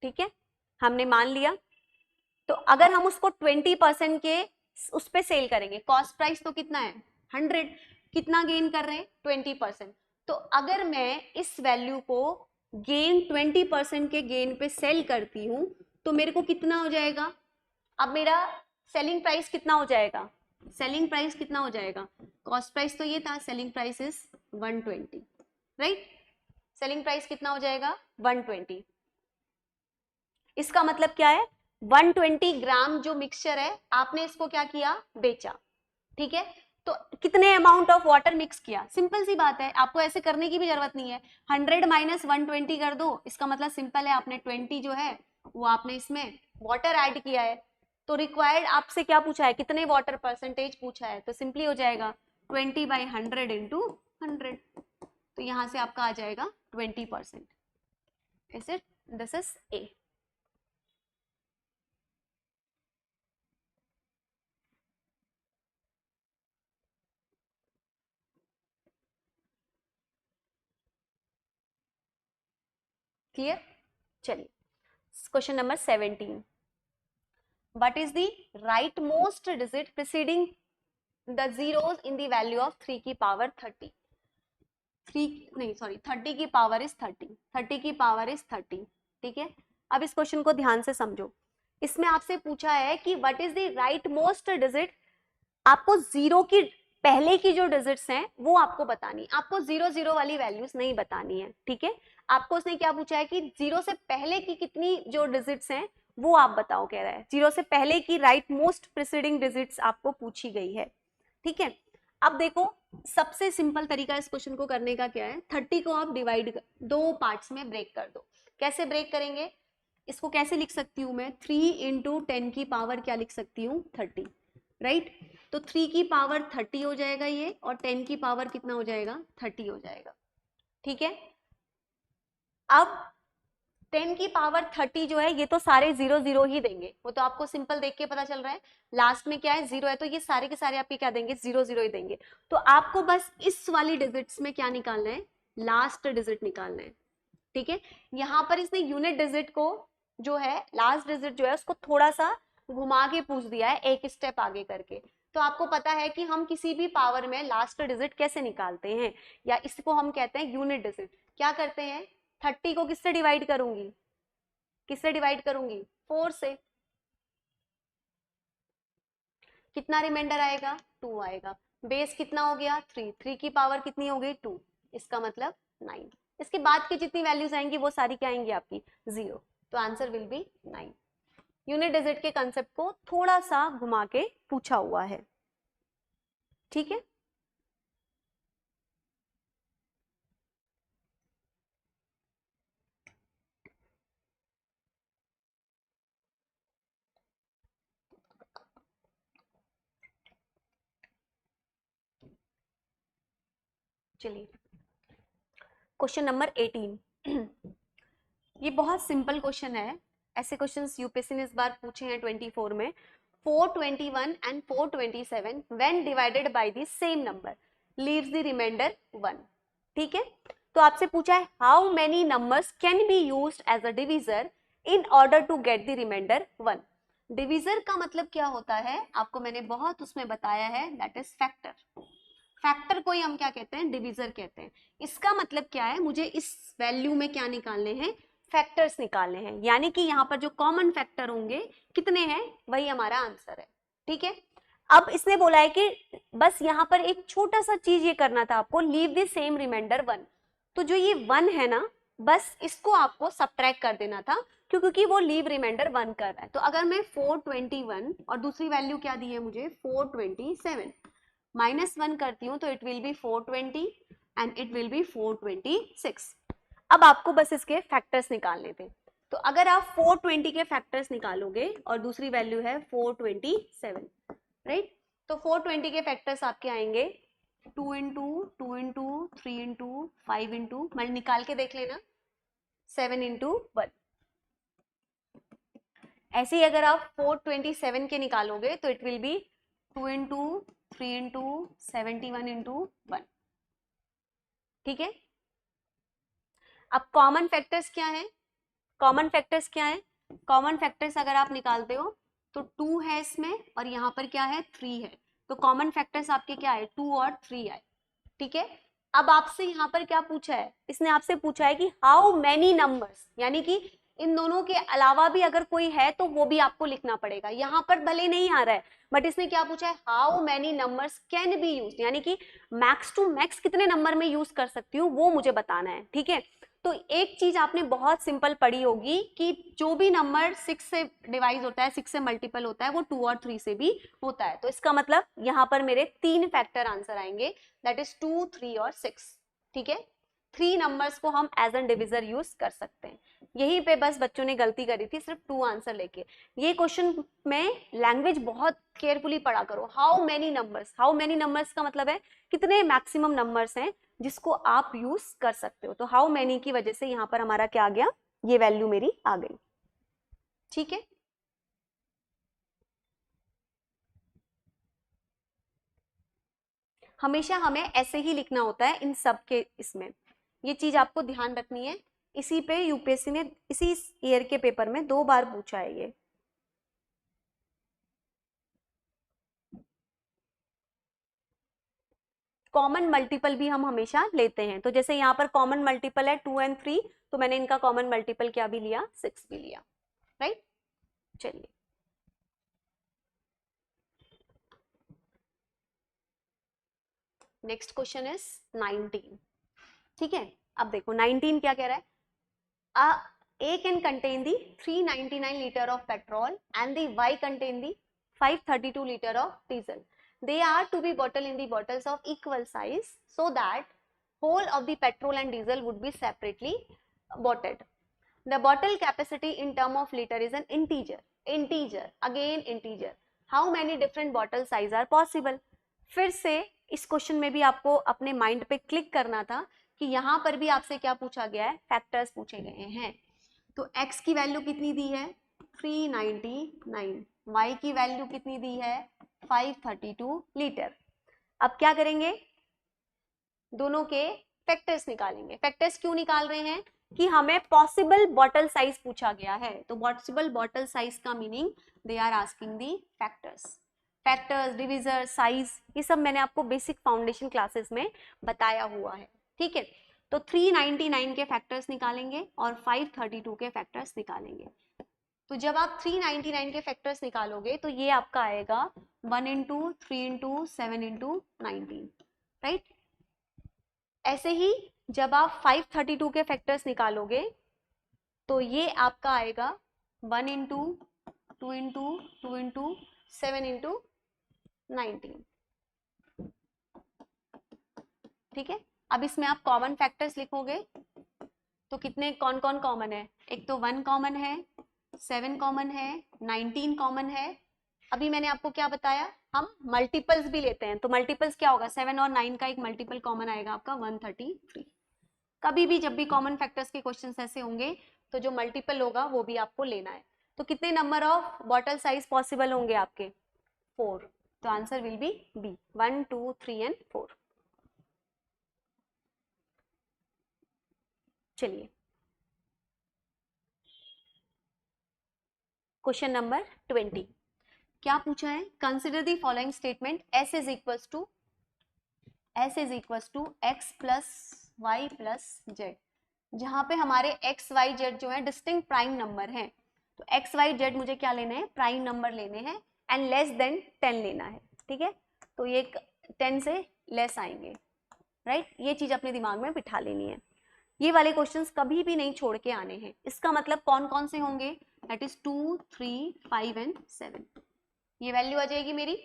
ठीक है, हमने मान लिया। तो अगर हम उसको 20% के उस पे सेल करेंगे, कॉस्ट प्राइस तो कितना है 100, कितना गेन कर रहे हैं 20%। तो अगर मैं इस वैल्यू को गेन 20% के गेन पे सेल करती हूं तो मेरे को कितना हो जाएगा, अब मेरा सेलिंग प्राइस कितना हो जाएगा, सेलिंग प्राइस कितना हो जाएगा, कॉस्ट प्राइस तो ये था, selling price is 120, right. Selling price कितना हो जाएगा 120। इसका मतलब क्या है, 120 ग्राम जो मिक्सचर है आपने इसको क्या किया, बेचा। ठीक है, तो कितने अमाउंट ऑफ वाटर मिक्स किया, सिंपल सी बात है, आपको ऐसे करने की भी जरूरत नहीं है। 100 माइनस 120 कर दो, इसका मतलब सिंपल है, आपने 20 जो है वो आपने इसमें वाटर ऐड किया है। तो रिक्वायर्ड आपसे क्या पूछा है, कितने वाटर परसेंटेज पूछा है, तो सिंपली हो जाएगा 20/100 इंटू 100। तो यहां से आपका आ जाएगा 20%। Is it, this is a. Clear, चलिए question number 17, what is the rightmost digit preceding the zeros in the value of 3 की पावर 30, 3 नहीं सॉरी 30 की पावर इज 30, 30 की पावर इज 30। ठीक है, अब इस क्वेश्चन को ध्यान से समझो। इसमें आपसे पूछा है कि what is the right most digit, आपको जीरो की पहले की जो डिजिट्स हैं वो आपको बतानी, आपको 0 वाली वैल्यूज नहीं बतानी है। ठीक है, आपको उसने क्या पूछा है कि 0 से पहले की कितनी जो डिजिट्स हैं वो आप बताओ, कह रहा है 0 से पहले की राइट मोस्ट प्रिसीडिंग डिजिट्स आपको पूछी गई है। ठीक है, अब देखो सबसे सिंपल तरीका इस क्वेश्चन को करने का क्या है, 30 को आप डिवाइड दो पार्ट्स में ब्रेक कर दो। कैसे ब्रेक करेंगे, इसको कैसे लिख सकती हूं मैं, 3 इंटू 10 की पावर क्या लिख सकती हूँ 30, राइट। तो 3 की पावर 30 हो जाएगा ये, और 10 की पावर कितना हो जाएगा 30 हो जाएगा। ठीक है, अब 10 की पावर 30 जो है ये तो सारे 0 0 ही देंगे, वो तो आपको सिंपल देख के पता चल रहा है। लास्ट में क्या है 0 है, तो ये सारे के सारे आपके क्या देंगे 0 0 ही देंगे। तो आपको बस इस वाली डिजिट्स में क्या निकालना है, लास्ट डिजिट निकालना है। ठीक है, यहाँ पर इसने यूनिट डिजिट को जो है लास्ट डिजिट जो है उसको थोड़ा सा घुमा के पूछ दिया है, एक स्टेप आगे करके। तो आपको पता है कि हम किसी भी पावर में लास्ट डिजिट कैसे निकालते हैं, या इसको हम कहते हैं यूनिट डिजिट। क्या करते हैं, 30 को किससे डिवाइड करूंगी, किससे डिवाइड करूंगी, 4 से। कितना रिमाइंडर आएगा, 2 आएगा। बेस कितना हो गया 3, 3 की पावर कितनी हो गई 2, इसका मतलब 9। इसके बाद की जितनी वैल्यूज आएंगी वो सारी क्या आएंगी आपकी 0, तो answer will B 9। Unit digit के कंसेप्ट को थोड़ा सा घुमा के पूछा हुआ है। ठीक है, चलिए क्वेश्चन नंबर 18। ये बहुत सिंपल क्वेश्चन है, ऐसे क्वेश्चंस यूपीएससी ने इस बार पूछे हैं 24 में। 421 and 427 when divided by the same number leaves the remainder 1। ठीक है, तो आपसे पूछा है how many numbers can be used as a divisor in order to get the remainder 1। Divisor का मतलब क्या होता है, आपको मैंने बहुत उसमें बताया है, दैट इज फैक्टर। फैक्टर को ही हम क्या कहते हैं, डिवीजर कहते हैं। इसका मतलब क्या है, मुझे इस वैल्यू में क्या निकालने हैं, फैक्टर्स निकालने हैं, यानी कि यहाँ पर जो कॉमन फैक्टर होंगे कितने हैं, वही हमारा आंसर है। ठीक है, अब इसने बोला है कि बस यहाँ पर एक छोटा सा चीज ये करना था आपको, लीव द सेम रिमाइंडर 1। तो जो ये 1 है ना, बस इसको आपको सब्ट्रैक्ट कर देना था, क्योंकि वो लीव रिमाइंडर 1 कर रहा है। तो अगर मैं 421 और दूसरी वैल्यू क्या दी है मुझे 427 -1 करती हूँ, तो it will be 420 and it will be 426। अब आपको बस इसके फैक्टर्स निकालने थे। तो अगर आप 420 के फैक्टर्स निकालोगे और दूसरी वैल्यू है 427, राइट, तो 420 के फैक्टर्स आपके आएंगे 2 इंटू 2 इंटू 3 इंटू 5 इंटू, मैं निकाल के देख लेना, 7 इंटू 1। ऐसे ही अगर आप 427 के निकालोगे तो it will be 2 into 3 into 71 into 1। ठीक है, अब कॉमन फैक्टर्स क्या है, कॉमन फैक्टर्स क्या है, कॉमन फैक्टर्स अगर आप निकालते हो तो 2 है इसमें और यहाँ पर क्या है 3 है, तो कॉमन फैक्टर्स आपके क्या है 2 और 3 आए। ठीक है, अब आपसे यहाँ पर क्या पूछा है, इसने आपसे पूछा है कि हाउ मेनी नंबर्स, यानी कि इन दोनों के अलावा भी अगर कोई है तो वो भी आपको लिखना पड़ेगा। यहाँ पर भले नहीं आ रहा है, बट इसने क्या पूछा है, how many numbers can B use, यानी कि मैक्स टू मैक्स कितने नंबर में यूज कर सकती हूँ वो मुझे बताना है। ठीक है, तो एक चीज आपने बहुत सिंपल पढ़ी होगी कि जो भी नंबर 6 से डिवाइड होता है, 6 से मल्टीपल होता है, वो 2 और 3 से भी होता है। तो इसका मतलब यहाँ पर मेरे 3 फैक्टर आंसर आएंगे, दैट इज 2, 3 और 6। ठीक है, 3 नंबर्स को हम एज एन डिविजर यूज कर सकते हैं। यहीं पे बस बच्चों ने गलती करी थी, सिर्फ 2 आंसर लेके। ये क्वेश्चन में लैंग्वेज बहुत केयरफुली पढ़ा करो। How many numbers, how many numbers का मतलब है कितने मैक्सिमम नंबर्स हैं जिसको आप यूज कर सकते हो। तो हाउ मेनी की वजह से यहाँ पर हमारा क्या आ गया, ये वैल्यू मेरी आ गई। ठीक है, हमेशा हमें ऐसे ही लिखना होता है इन सब के, इसमें ये चीज आपको ध्यान रखनी है। इसी पे यूपीएससी ने इसी ईयर के पेपर में 2 बार पूछा है ये। कॉमन मल्टीपल भी हम हमेशा लेते हैं, तो जैसे यहाँ पर कॉमन मल्टीपल है 2 एंड 3, तो मैंने इनका कॉमन मल्टीपल क्या भी लिया 6 भी लिया, राइट। चलिए नेक्स्ट क्वेश्चन इज 19। ठीक है, अब देखो 19 क्या कह रहा है, A can contain the 399 liter of petrol and the Y contain the 532 liter of diesel. They are to be bottled in the bottles of equal size so that whole of the petrol and diesel would be separately bottled. The bottle capacity in term of liter is an integer. Integer, again integer. How many different bottle size are possible? फिर से इस question में भी आपको अपने mind पे click करना था कि यहाँ पर भी आपसे क्या पूछा गया है, फैक्टर्स पूछे गए हैं। तो x की वैल्यू कितनी दी है 399, y की वैल्यू कितनी दी है 532 लीटर। अब क्या करेंगे, दोनों के फैक्टर्स निकालेंगे। फैक्टर्स क्यों निकाल रहे हैं कि हमें पॉसिबल बॉटल साइज पूछा गया है, तो पॉसिबल बॉटल साइज का meaning they are asking the factors. Factors, divisor, size, ये सब मैंने आपको बेसिक फाउंडेशन क्लासेस में बताया हुआ है, ठीक है। तो 399 के फैक्टर्स निकालेंगे और 532 के फैक्टर्स निकालेंगे। तो जब आप 399 के फैक्टर्स निकालोगे तो ये आपका आएगा 1 इंटू 3 इंटू 7 इंटू 19, राइट। ऐसे ही जब आप 532 के फैक्टर्स निकालोगे तो ये आपका आएगा 1 इंटू 2 इंटू 2 इंटू 7 इंटू 19, ठीक है। अब इसमें आप कॉमन फैक्टर्स लिखोगे तो कितने कौन कौन कॉमन है, एक तो 1 कॉमन है, 7 कॉमन है, 19 कॉमन है। अभी मैंने आपको क्या बताया, हम मल्टीपल्स भी लेते हैं, तो मल्टीपल्स क्या होगा, 7 और 9 का एक मल्टीपल कॉमन आएगा आपका 133। कभी भी जब भी कॉमन फैक्टर्स के क्वेश्चंस ऐसे होंगे तो जो मल्टीपल होगा वो भी आपको लेना है। तो कितने number of bottle size possible होंगे आपके 4, तो answer will be B 1 2 3 and 4। चलिए क्वेश्चन नंबर 20, क्या पूछा है, consider the following statement s is equals to x plus Y plus Z, जहां पे हमारे x y z जो है डिस्टिंक्ट प्राइम नंबर हैं। तो x y z मुझे क्या लेने हैं, प्राइम नंबर लेने हैं एंड लेस देन 10 लेना है, ठीक है। तो ये 10 से लेस आएंगे, राइट। ये चीज अपने दिमाग में बिठा लेनी है। ये वाले क्वेश्चंस कभी भी नहीं छोड़ के आने हैं। इसका मतलब कौन कौन से होंगे, दैट इज 2 3 5 एंड 7, ये वैल्यू आ जाएगी मेरी।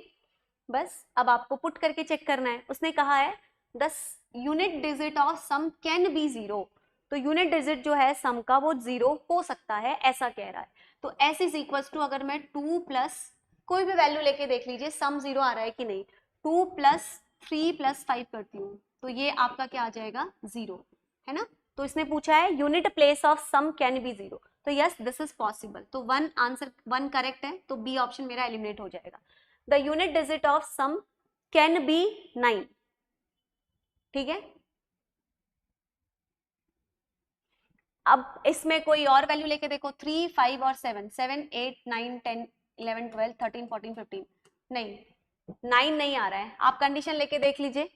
बस अब आपको पुट करके चेक करना है। उसने कहा है the unit digit of sum can be zero, तो यूनिट डिजिट जो है सम का वो जीरो हो सकता है, ऐसा कह रहा है। तो s इज इक्वल टू, अगर मैं 2 प्लस कोई भी वैल्यू लेके देख लीजिए सम जीरो आ रहा है कि नहीं, 2 प्लस 3 प्लस 5 करती हूँ तो ये आपका क्या आ जाएगा जीरो, है ना। तो इसने पूछा है unit place of sum can be zero, तो यस दिस इज पॉसिबल। तो वन आंसर, वन करेक्ट है, तो बी ऑप्शन मेरा एलिमिनेट हो जाएगा। The unit digit of sum can be 9, ठीक है। अब इसमें कोई और वैल्यू लेके देखो, 3 5 और 7, 7 8 9 10 11 12 13 14 15, नहीं 9 नहीं आ रहा है। आप कंडीशन लेके देख लीजिए,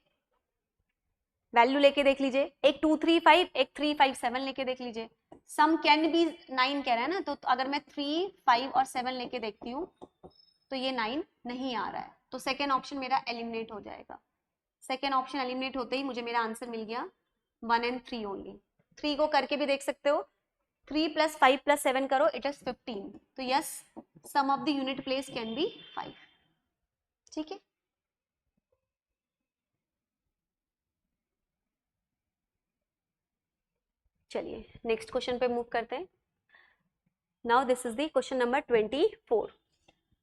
वैल्यू लेके देख लीजिए, एक 2 3 5 एक 3 5 7 लेके देख लीजिए। सम कैन बी 9 कह रहा है ना, तो अगर मैं 3 5 और 7 लेके देखती हूँ तो ये 9 नहीं आ रहा है, तो सेकेंड ऑप्शन मेरा एलिमिनेट हो जाएगा। सेकेंड ऑप्शन एलिमिनेट होते ही मुझे मेरा आंसर मिल गया 1 एंड 3 ओनली। 3 को करके भी देख सकते हो, 3 प्लस 5 प्लस 7 करो, इट इज 15, तो yes sum of the unit place can be 5, ठीक है। चलिए नेक्स्ट क्वेश्चन पे मूव करते हैं। Now this is the question number 24।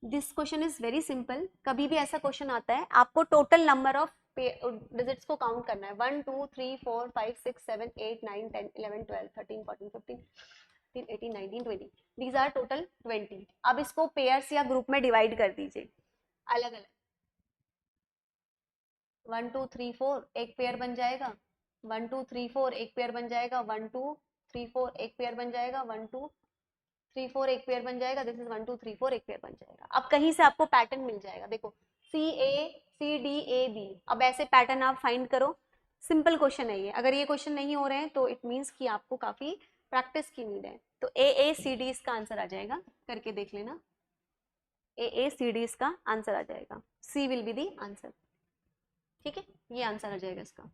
This question is very simple. कभी भी ऐसा क्वेश्चन आता है आपको टोटल नंबर ऑफ डिजिट्स को काउंट करना है, 1 2 3 4 5 6 7 8 9 10 11 12 13 14 15 18 19 20, दीज आर टोटल 20। अब इसको पेयर्स या ग्रुप में डिवाइड कर दीजिए अलग अलग, 1 2 3 4 एक पेयर बन जाएगा, 1 2 3 4 एक पेयर बन जाएगा, 1 2 3 4 एक पेयर बन जाएगा, 1 2 3 4 एक पेयर बन जाएगा, दिस इज 1 2 3 4 एक पेयर बन जाएगा। अब कहीं से आपको पैटर्न मिल जाएगा, देखो CA CDAB, अब ऐसे पैटर्न आप फाइंड करो। सिंपल क्वेश्चन है ये, अगर ये क्वेश्चन नहीं हो रहे हैं तो इट मीन्स कि आपको काफी प्रैक्टिस की नीड है। तो AACD इसका आंसर आ जाएगा, करके देख लेना, AACD इसका आंसर आ जाएगा, C will be the answer, ठीक है, ये आंसर आ जाएगा इसका।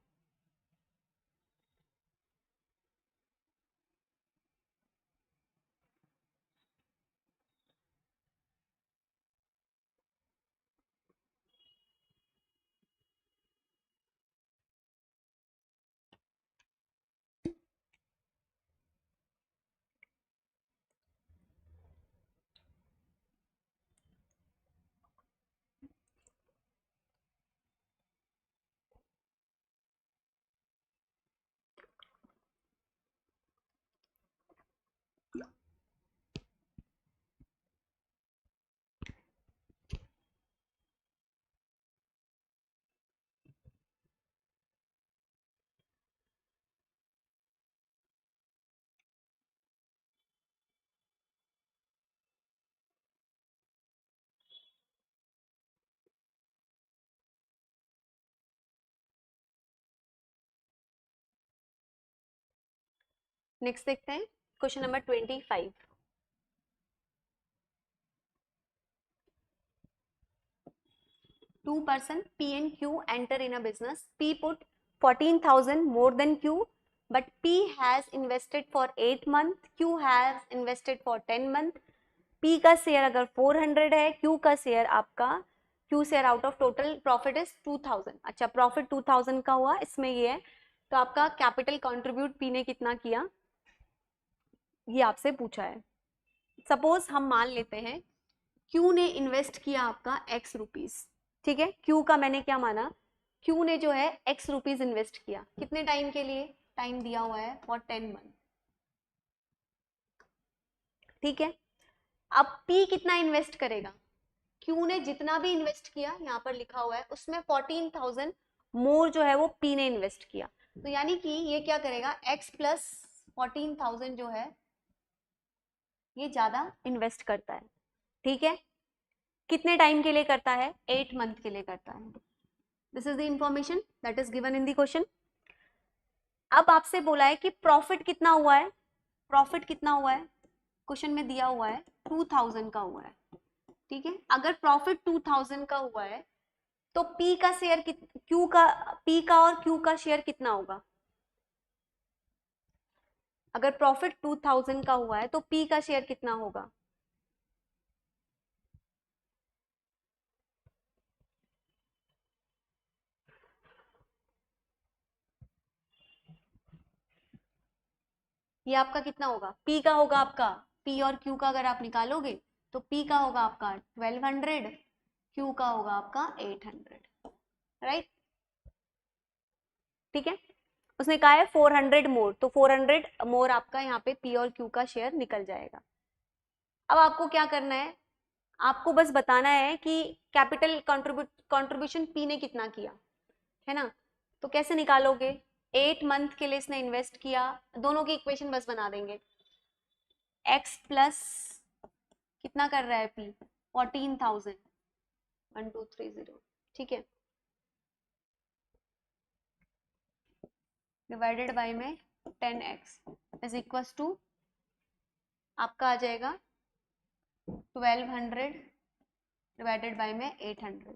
नेक्स्ट देखते हैं question number 25. Two person P and Q enter in a business. P put 14,000 more than Q, but P has invested for 8 months, Q has invested for 10 months. P का share अगर 400 है, Q का share आपका Q share out of total profit is 2000. अच्छा, profit 2000 का हुआ, इसमें ये है, तो आपका कैपिटल कंट्रीब्यूट P ने कितना किया, ये आपसे पूछा है. सपोज हम मान लेते हैं Q ने इन्वेस्ट किया आपका x रुपीज, ठीक है. Q का मैंने क्या माना, Q ने जो है x रुपीज इन्वेस्ट किया, कितने टाइम के लिए, टाइम दिया हुआ है फॉर 10 मंथ, ठीक है. अब P कितना इन्वेस्ट करेगा, Q ने जितना भी इन्वेस्ट किया यहाँ पर लिखा हुआ है उसमें 14,000 मोर जो है वो P ने इन्वेस्ट किया, तो यानी कि ये क्या करेगा, x प्लस 14,000 जो है ये ज्यादा इन्वेस्ट करता है, ठीक है. कितने टाइम के लिए करता है, 8 मंथ के लिए करता है. This is the information that is given in the question. अब आपसे बोला है कि प्रॉफिट कितना हुआ है, प्रॉफिट कितना हुआ है, क्वेश्चन में दिया हुआ है 2000 का हुआ है, ठीक है. अगर प्रॉफिट 2000 का हुआ है तो P का शेयर Q का, P का और Q का शेयर कितना होगा. अगर प्रॉफिट 2000 का हुआ है तो P का शेयर कितना होगा, ये आपका कितना होगा, P का होगा आपका, P और Q का अगर आप निकालोगे तो P का होगा आपका 1200, Q का होगा आपका 800, राइट, ठीक है. उसने कहा है 400 मोर, तो 400 मोर आपका यहाँ पे P और Q का शेयर निकल जाएगा. अब आपको क्या करना है, आपको बस बताना है कि कैपिटल कंट्रीब्यूशन P ने कितना किया है ना. तो कैसे निकालोगे, 8 मंथ के लिए इसने इन्वेस्ट किया, दोनों की इक्वेशन बस बना देंगे. x प्लस कितना कर रहा है P, 14,000, 1230, ठीक है, डिवाइडेड बाय में 10x इज इक्वल टू आपका आ जाएगा 1200 डिवाइडेड बाय में 800.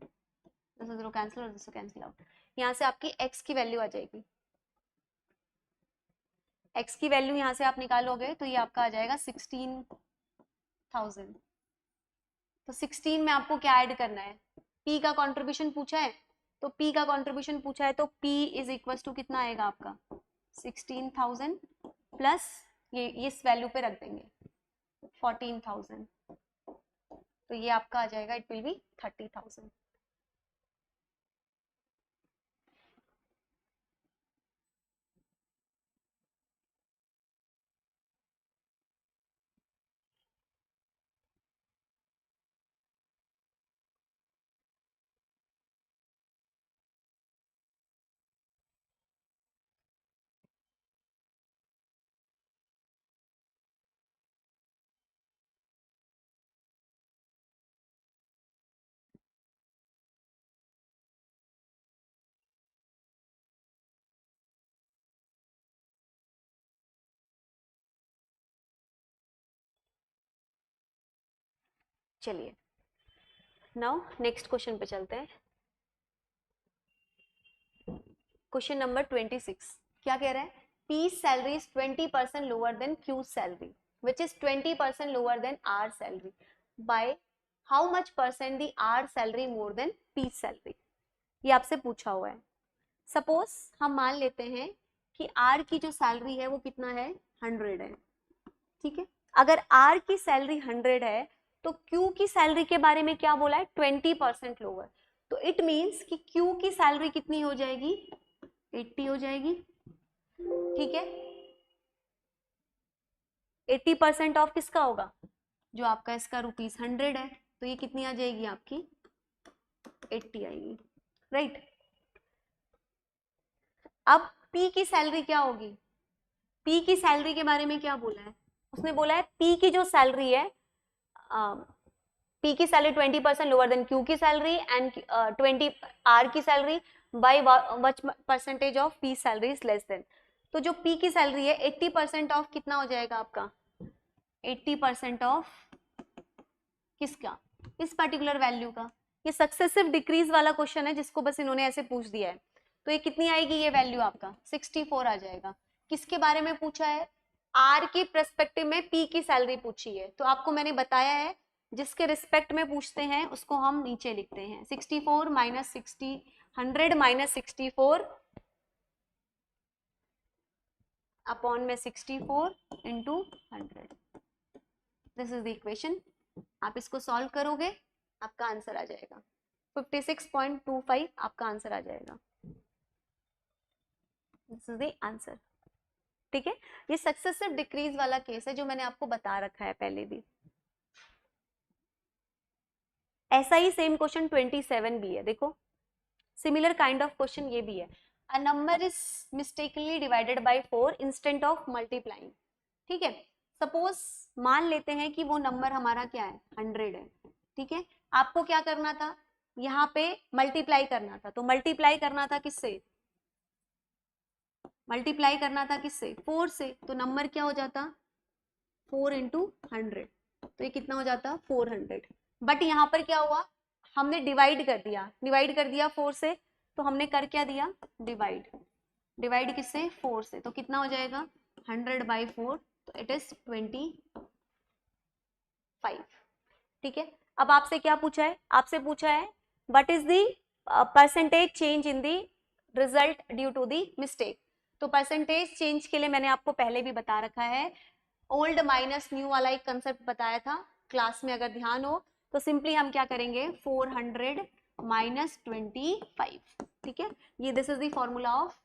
दिस जीरो कैंसिल और दिस कैंसिल आउट. यहाँ से आपकी x की वैल्यू आ जाएगी, x की वैल्यू यहाँ से आप निकालोगे तो ये आपका आ जाएगा 16,000. तो 16 में आपको क्या ऐड करना है, P का कंट्रीब्यूशन पूछा है, तो P का कंट्रीब्यूशन पूछा है तो P इज इक्वल टू कितना आएगा आपका 16,000 प्लस ये इस वैल्यू पे रख देंगे 14,000, तो ये आपका आ जाएगा, इट विल बी 30,000. चलिए नाउ नेक्स्ट क्वेश्चन पे चलते हैं. क्वेश्चन नंबर 26 क्या कह रहा है, P salary is 20% lower than Q salary which is 20% lower than R salary, by how much percent the R salary more than P salary. ये आपसे पूछा हुआ है. सपोज हम मान लेते हैं कि R की जो सैलरी है वो कितना है, 100 है, ठीक है. अगर R की सैलरी 100 है तो Q की सैलरी के बारे में क्या बोला है, 20% लोअर, तो इट मीन्स कि Q की सैलरी कितनी हो जाएगी, 80 हो जाएगी, ठीक है. 80% ऑफ किसका होगा, जो आपका इसका ₹100 है, तो ये कितनी आ जाएगी आपकी 80 आएगी, राइट. अब P की सैलरी क्या होगी, P की सैलरी के बारे में क्या बोला है, उसने बोला है P की जो सैलरी है, P की सैलरी 20% लोअर देन Q की सैलरी एंड 20 R की salary by what percentage of P salary is less than. तो जो पी की सैलरी है 80% ऑफ कितना हो जाएगा आपका, 80% ऑफ किसका, इस पर्टिकुलर वैल्यू का। ये सक्सेसिव डिक्रीज वाला क्वेश्चन है जिसको बस इन्होंने ऐसे पूछ दिया है। तो ये कितनी आएगी, ये वैल्यू आपका 64 आ जाएगा। किसके बारे में पूछा है, आर की पर्सपेक्टिव में पी की सैलरी पूछी है। तो आपको मैंने बताया है जिसके रिस्पेक्ट में पूछते हैं उसको हम नीचे लिखते हैं, 64 माइनस 60, 100 माइनस 64 अपॉन में 64 into 100। This is the equation. आप इसको सॉल्व करोगे आपका आंसर आ जाएगा 56.25, आपका आंसर आ जाएगा। This is the answer. ठीक है, ये सक्सेसिव डिक्रीज वाला केस है जो मैंने आपको बता रखा है पहले भी। ऐसा ही सेम क्वेश्चन 27 भी है, देखो सिमिलर काइंड ऑफ क्वेश्चन ये भी है। A number is mistakenly divided by 4 instant of multiplying. ठीक है, सपोज मान लेते हैं कि वो नंबर हमारा क्या है, 100 है। ठीक है, आपको क्या करना था, यहाँ पे मल्टीप्लाई करना था। तो मल्टीप्लाई करना था किससे, मल्टीप्लाई करना था किससे, 4 से। तो नंबर क्या हो जाता, 4 इंटू 100, तो ये कितना हो जाता 400। बट यहाँ पर क्या हुआ, हमने डिवाइड कर दिया, डिवाइड कर दिया 4 से। तो हमने कर क्या दिया, डिवाइड, डिवाइड किससे, 4 से। तो कितना हो जाएगा 100 बाई 4, तो इट इज 25। ठीक है, अब आपसे क्या पूछा है, आपसे पूछा है what is the percentage change in the result due to the mistake. तो परसेंटेज चेंज के लिए मैंने आपको पहले भी बता रखा है, ओल्ड माइनस न्यू वाला एक कंसेप्ट बताया था क्लास में, अगर ध्यान हो तो सिंपली हम क्या करेंगे, 400 माइनस 25। ठीक है, ये this is the formula of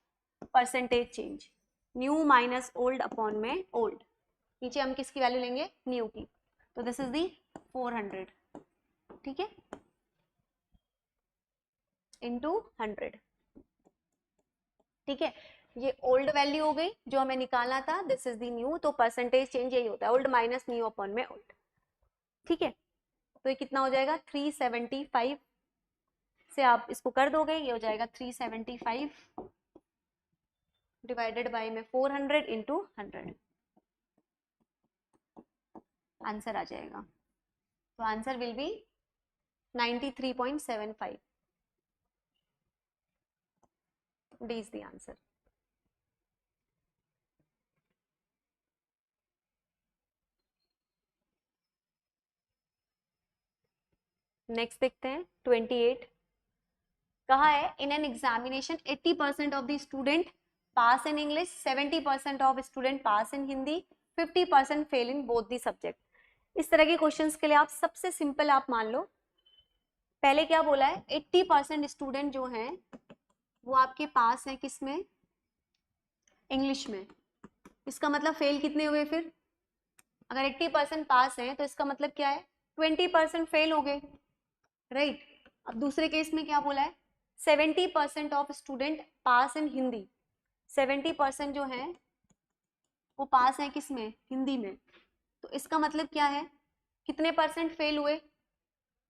percentage change, new minus old upon में ओल्ड। नीचे हम किसकी वैल्यू लेंगे, न्यू की। तो दिस इज दी 400, ठीक है, इंटू 100। ठीक है, ये ओल्ड वैल्यू हो गई जो हमें निकालना था, दिस इज दी न्यू। तो परसेंटेज चेंज यही होता है, ओल्ड माइनस न्यू अपॉन में ओल्ड। ठीक है, तो ये कितना हो जाएगा 375 से आप इसको कर दोगे, ये हो जाएगा 375 डिवाइडेड बाय में 400 इंटू 100, आंसर आ जाएगा। तो answer will B 93.75। D is the answer. Next देखते हैं 28। कहा है in an examination 80% of the student pass in English, 70% of student pass in Hindi, 50% fail in both the subject. इस तरह के क्वेश्चंस के लिए आप सबसे सिंपल आप मान लो, पहले क्या बोला है, 80% स्टूडेंट जो हैं वो आपके पास है किसमें, इंग्लिश में। इसका मतलब फेल कितने हुए फिर, अगर 80% पास हैं तो इसका मतलब क्या है, 20% फेल हो गए, राइट। अब दूसरे केस में क्या बोला है, 70% ऑफ स्टूडेंट पास इन हिंदी, 70% जो है वो पास है किसमें, हिंदी में। तो इसका मतलब क्या है, कितने परसेंट फेल हुए,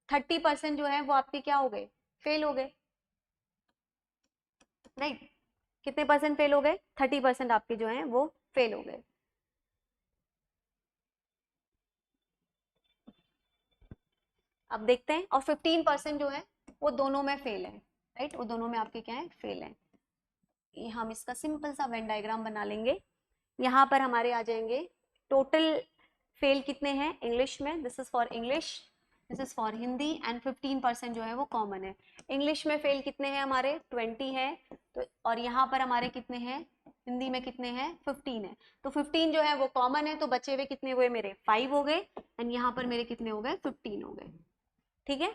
30% जो है वो आपके क्या हो गए, फेल हो गए, राइट। कितने परसेंट फेल हो गए, 30% आपके जो है वो फेल हो गए। अब देखते हैं, और 15% जो है वो दोनों में फेल है, राइट, वो दोनों में आपके क्या है, फेल है। ये हम इसका सिंपल सा वेन डायग्राम बना लेंगे। यहाँ पर हमारे आ जाएंगे टोटल फेल कितने हैं इंग्लिश में, this is for English, this is for Hindi, and 15% जो है वो कॉमन है। इंग्लिश में फेल कितने हैं हमारे, 20 है, तो और यहाँ पर हमारे कितने हैं, हिंदी में कितने हैं, 15 है। तो 15 जो है वो कॉमन है, तो बचे हुए कितने हुए मेरे, 5 हो गए, एंड यहाँ पर मेरे कितने हो गए, 15 हो गए। ठीक है,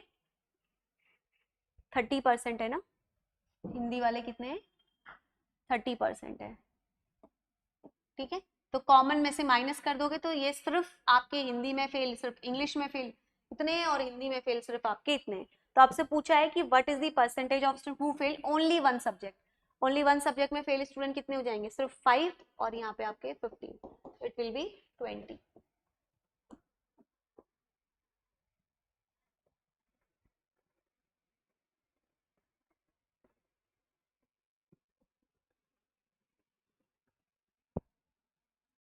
30% है ना, हिंदी वाले कितने हैं, 30% है। ठीक है, तो कॉमन में से माइनस कर दोगे तो ये सिर्फ आपके हिंदी में फेल, सिर्फ इंग्लिश में फेल इतने हैं, और हिंदी में फेल सिर्फ आपके इतने हैं। तो आपसे पूछा है कि what is the percentage of student who fail only one subject, only one subject में फेल स्टूडेंट कितने हो जाएंगे, सिर्फ 5, और यहाँ पे आपके 15, इट विल बी 20।